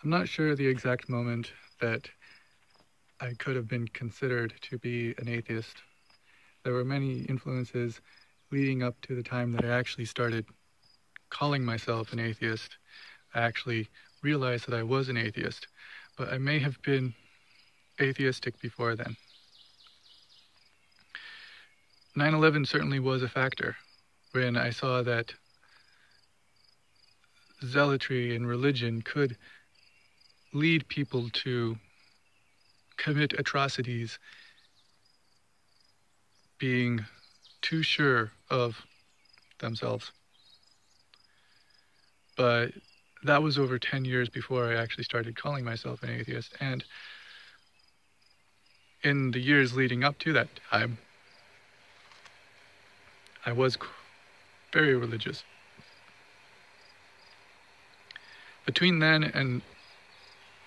I'm not sure the exact moment that I could have been considered to be an atheist. There were many influences leading up to the time that I actually started calling myself an atheist. I actually realized that I was an atheist, but I may have been atheistic before then. 9/11 certainly was a factor when I saw that zealotry and religion could lead people to commit atrocities, being too sure of themselves. But that was over 10 years before I actually started calling myself an atheist. And in the years leading up to that time, I was very religious. Between then and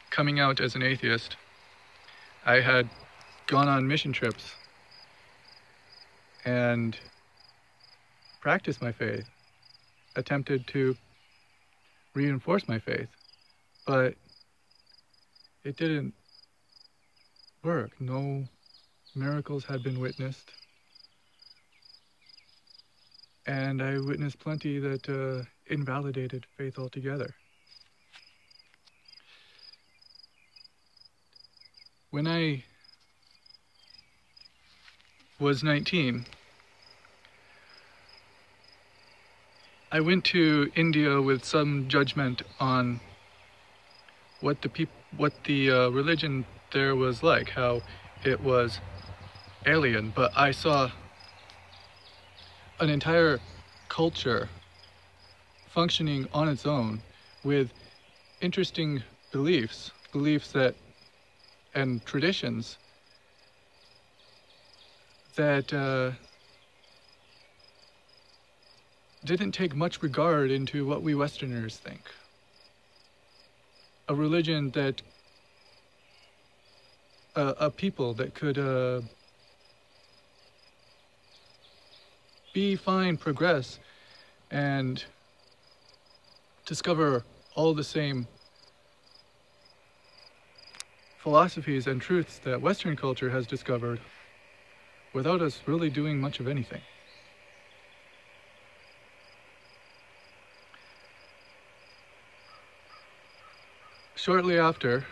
coming out as an atheist, I had gone on mission trips and practiced my faith, attempted to reinforce my faith, but it didn't work. No miracles had been witnessed, and I witnessed plenty that invalidated faith altogether. When I was 19, I went to India with some judgment on what the religion there was like, how it was alien, but I saw an entire culture functioning on its own with interesting beliefs that and traditions that didn't take much regard into what we Westerners think. A religion that a people that could be fine, progress, and discover all the same philosophies and truths that Western culture has discovered without us really doing much of anything. Shortly after,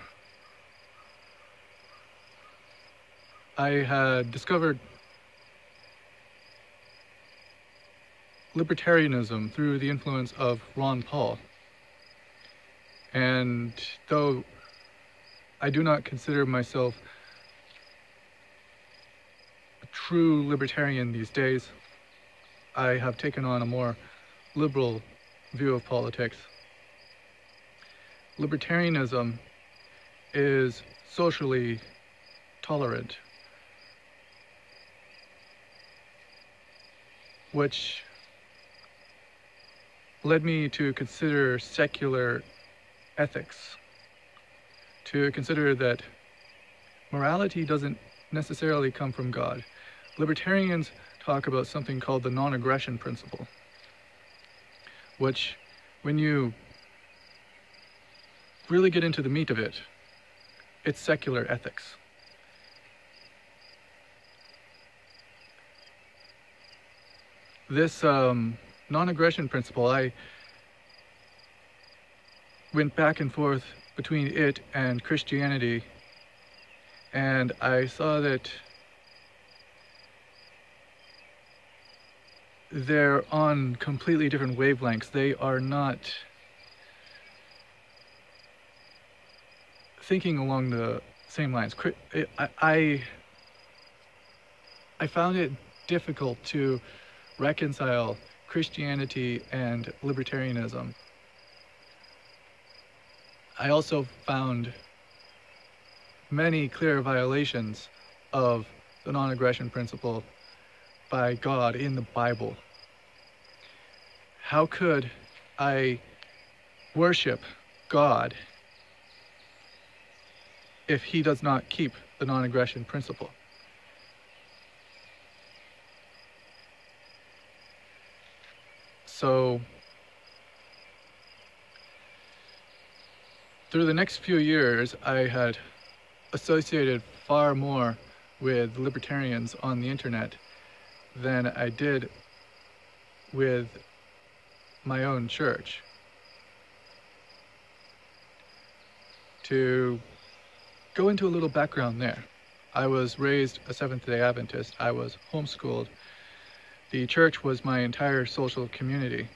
I had discovered libertarianism through the influence of Ron Paul. And though I do not consider myself a true libertarian these days, I have taken on a more liberal view of politics. Libertarianism is socially tolerant, which led me to consider secular ethics, to consider that morality doesn't necessarily come from God. Libertarians talk about something called the non-aggression principle, which, when you really get into the meat of it, it's secular ethics. This non-aggression principle, I went back and forth between it and Christianity, and I saw that they're on completely different wavelengths. They are not thinking along the same lines. I found it difficult to reconcile Christianity and libertarianism. I also found many clear violations of the non-aggression principle by God in the Bible. How could I worship God if he does not keep the non-aggression principle? So through the next few years, I had associated far more with libertarians on the internet than I did with my own church. To go into a little background there, I was raised a Seventh-day Adventist. I was homeschooled. The church was my entire social community.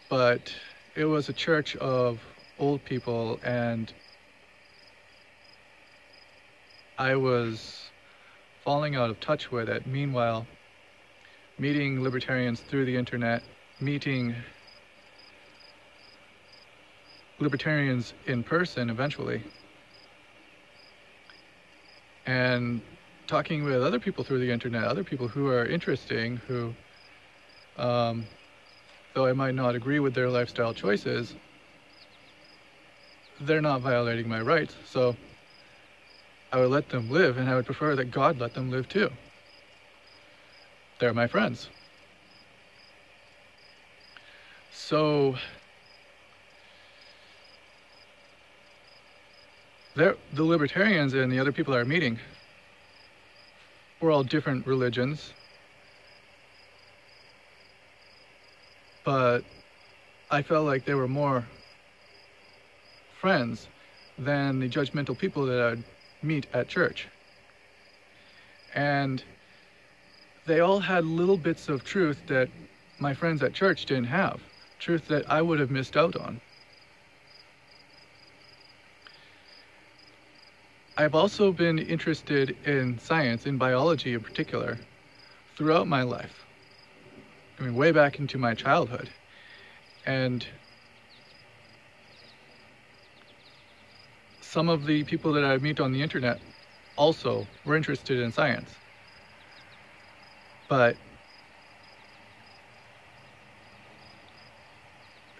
But it was a church of old people, and I was falling out of touch with it. Meanwhile, meeting libertarians through the internet, meeting libertarians in person eventually, and talking with other people through the internet, other people who are interesting, who, though I might not agree with their lifestyle choices, they're not violating my rights, so I would let them live, and I would prefer that God let them live too. They're my friends. So the libertarians and the other people I were meeting were all different religions, but I felt like they were more friends than the judgmental people that I'd meet at church. And they all had little bits of truth that my friends at church didn't have, truth that I would have missed out on. I've also been interested in science, in biology in particular, throughout my life. I mean, way back into my childhood. And some of the people that I meet on the internet also were interested in science. But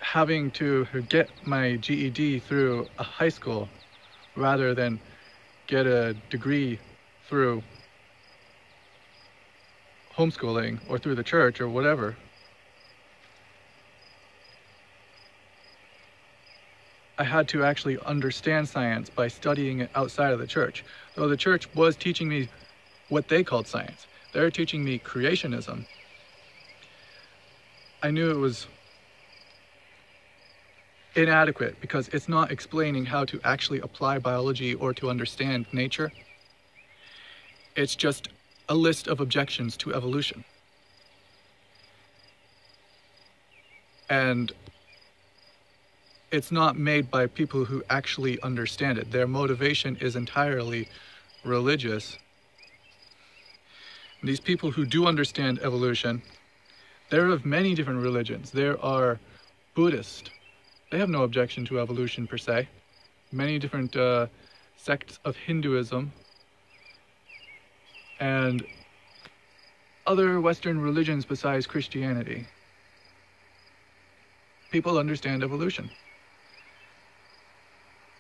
having to get my GED through a high school rather than get a degree through homeschooling or through the church or whatever, I had to actually understand science by studying it outside of the church. Though the church was teaching me what they called science. They were teaching me creationism. I knew it was inadequate because it's not explaining how to actually apply biology or to understand nature. It's just a list of objections to evolution. And it's not made by people who actually understand it. Their motivation is entirely religious. These people who do understand evolution, they're of many different religions. There are Buddhists. They have no objection to evolution per se. Many different sects of Hinduism and other Western religions besides Christianity. People understand evolution.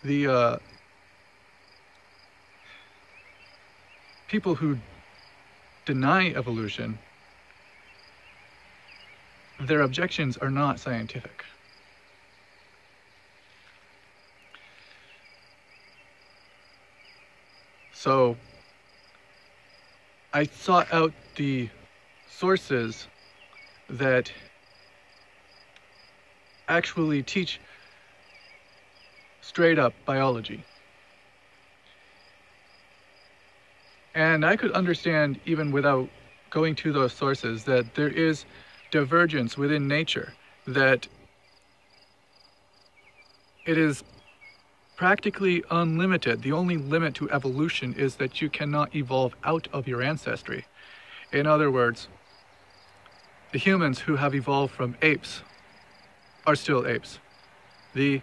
The people who deny evolution, their objections are not scientific. So I sought out the sources that actually teach straight up biology. And I could understand, even without going to those sources, that there is divergence within nature, that it is practically unlimited. The only limit to evolution is that you cannot evolve out of your ancestry. In other words, the humans who have evolved from apes are still apes. The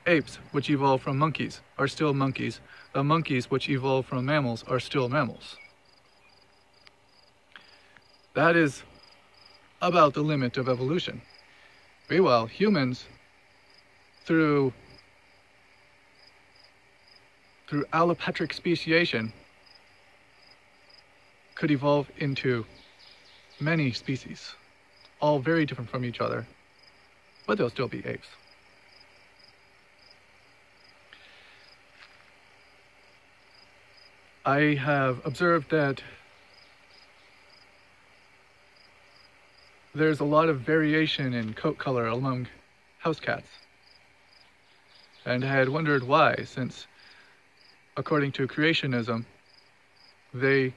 apes which evolved from monkeys are still monkeys. The monkeys which evolved from mammals are still mammals. That is about the limit of evolution. Meanwhile, humans, through allopatric speciation, could evolve into many species, all very different from each other. but they'll still be apes. I have observed that there's a lot of variation in coat color among house cats. And I had wondered why, since according to creationism, they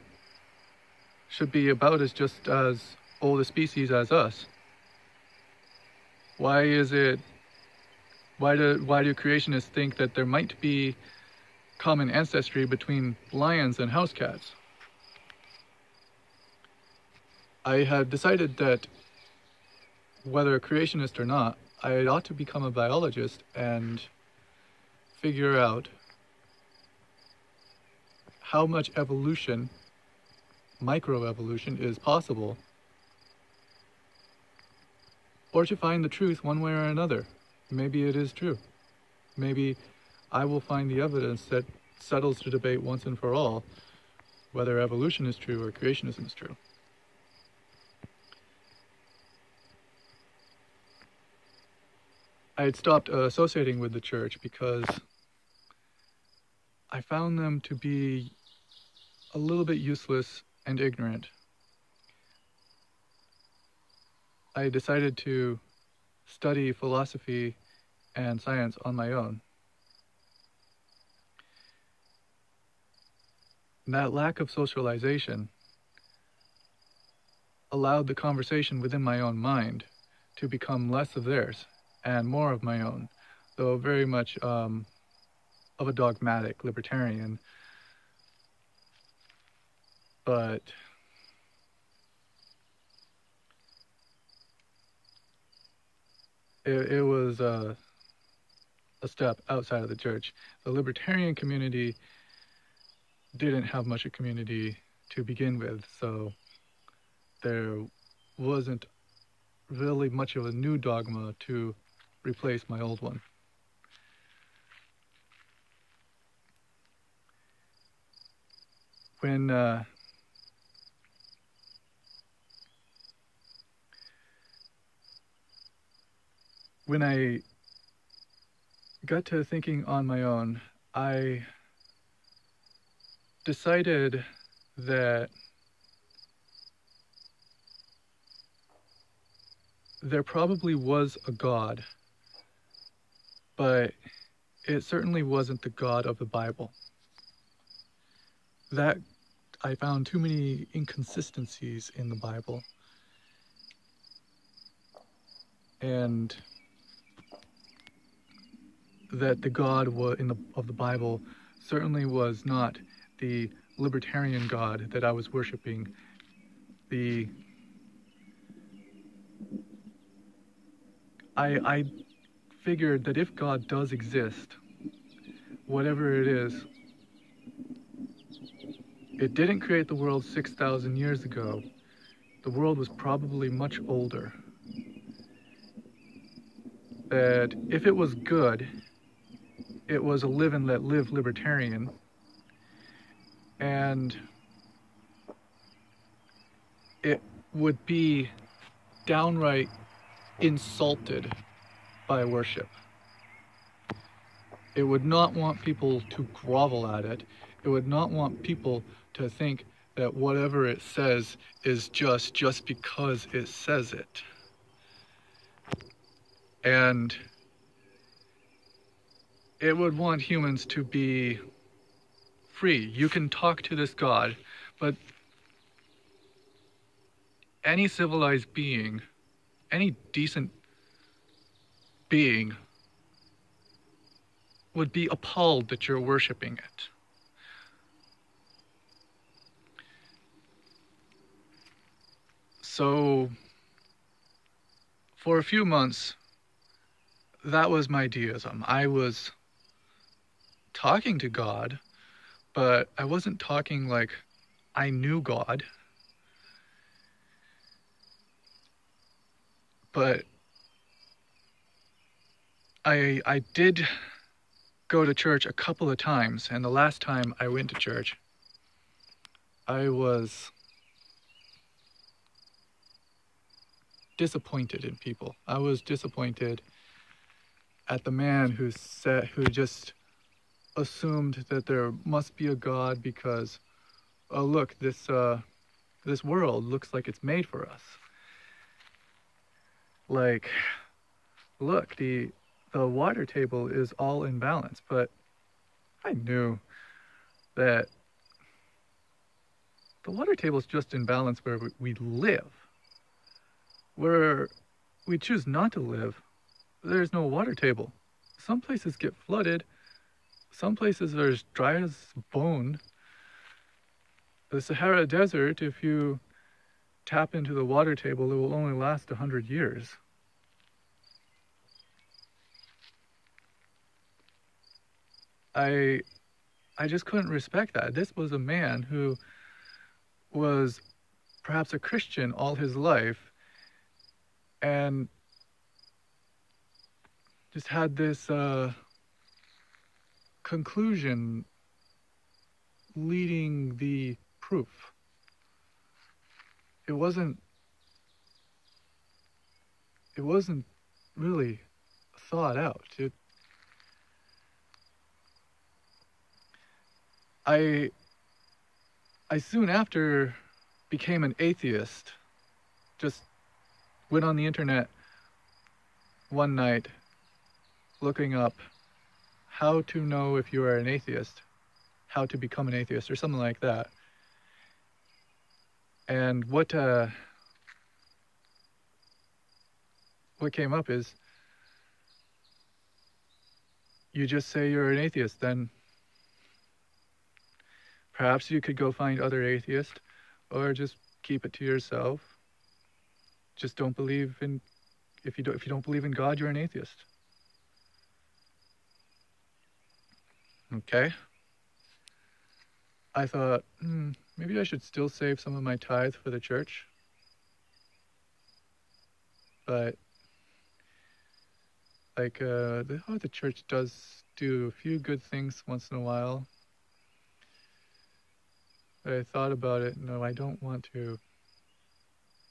should be about just as old a species as us. Why do creationists think that there might be common ancestry between lions and house cats? I had decided that whether a creationist or not, I ought to become a biologist and figure out how much evolution, microevolution, is possible, or to find the truth one way or another. Maybe it is true. Maybe I will find the evidence that settles the debate once and for all whether evolution is true or creationism is true. I had stopped associating with the church because I found them to be a little bit useless and ignorant. I decided to study philosophy and science on my own. And that lack of socialization allowed the conversation within my own mind to become less of theirs and more of my own, though very much of a dogmatic libertarian. But it was a step outside of the church. The libertarian community didn't have much of a community to begin with, so there wasn't really much of a new dogma to replace my old one. When I got to thinking on my own, I decided that there probably was a God, but it certainly wasn't the God of the Bible. That I found too many inconsistencies in the Bible. And that the God of the Bible certainly was not the libertarian God that I was worshiping. I figured that if God does exist, whatever it is, it didn't create the world 6,000 years ago. The world was probably much older. That if it was good, it was a live and let live libertarian, and it would be downright insulted by worship. It would not want people to grovel at it. It would not want people to think that whatever it says is just because it says it. And it would want humans to be free. You can talk to this God, but any civilized being, any decent being, would be appalled that you're worshiping it. So, for a few months, that was my deism. I was talking to God, but I wasn't talking like I knew God. But I did go to church a couple of times, and the last time I went to church, I was disappointed in people. I was disappointed at the man who just assumed that there must be a God because, oh look, this world looks like it's made for us. Like, look, the water table is all in balance, but I knew that the water table is just in balance where we live. Where we choose not to live, there's no water table. Some places get flooded. Some places are as dry as bone. The Sahara Desert, if you tap into the water table, it will only last 100 years. I just couldn't respect that. This was a man who was perhaps a Christian all his life and just had this conclusion leading the proof. It wasn't really thought out. I soon after became an atheist. Just went on the internet one night looking up how to know if you are an atheist, how to become an atheist, or something like that. And what came up is you just say you're an atheist, then perhaps you could go find other atheists, or just keep it to yourself. Just don't believe in, if you don't believe in God, you're an atheist. Okay. I thought, maybe I should still save some of my tithe for the church. But like the church does do a few good things once in a while. But I thought about it. No, I don't want to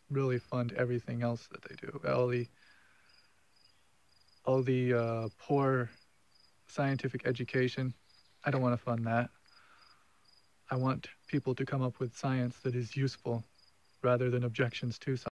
really fund everything else that they do. All the poor scientific education. I don't want to fund that. I want people to come up with science that is useful rather than objections to science.